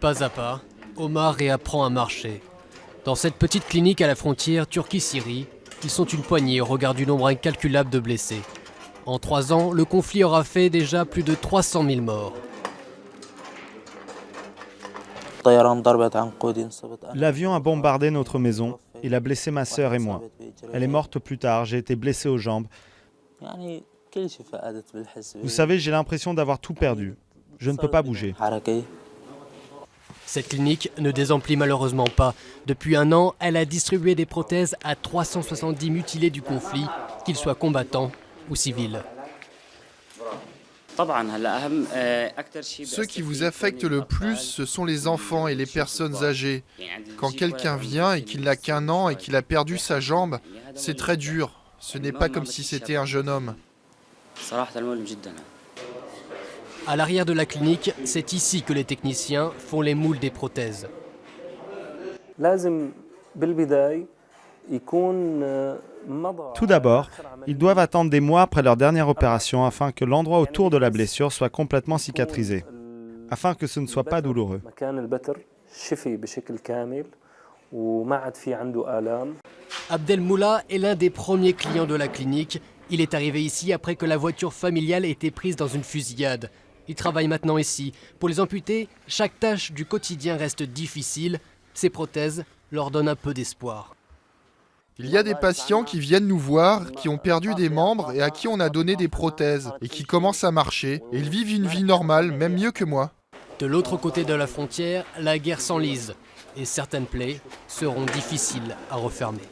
Pas à pas, Omar réapprend à marcher. Dans cette petite clinique à la frontière Turquie-Syrie, ils sont une poignée au regard du nombre incalculable de blessés. En 3 ans, le conflit aura fait déjà plus de 300 000 morts. L'avion a bombardé notre maison. Il a blessé ma sœur et moi. Elle est morte plus tard, j'ai été blessé aux jambes. Vous savez, j'ai l'impression d'avoir tout perdu. Je ne peux pas bouger. Cette clinique ne désemplit malheureusement pas. Depuis 1 an, elle a distribué des prothèses à 370 mutilés du conflit, qu'ils soient combattants ou civils. Ce qui vous affecte le plus, ce sont les enfants et les personnes âgées. Quand quelqu'un vient et qu'il n'a qu'1 an et qu'il a perdu sa jambe, c'est très dur. Ce n'est pas comme si c'était un jeune homme. À l'arrière de la clinique, c'est ici que les techniciens font les moules des prothèses. Tout d'abord, ils doivent attendre des mois après leur dernière opération afin que l'endroit autour de la blessure soit complètement cicatrisé, afin que ce ne soit pas douloureux. Abdelmoula est l'un des premiers clients de la clinique. Il est arrivé ici après que la voiture familiale ait été prise dans une fusillade. Il travaille maintenant ici. Pour les amputés, chaque tâche du quotidien reste difficile. Ces prothèses leur donnent un peu d'espoir. Il y a des patients qui viennent nous voir, qui ont perdu des membres et à qui on a donné des prothèses et qui commencent à marcher. Et ils vivent une vie normale, même mieux que moi. De l'autre côté de la frontière, la guerre s'enlise et certaines plaies seront difficiles à refermer.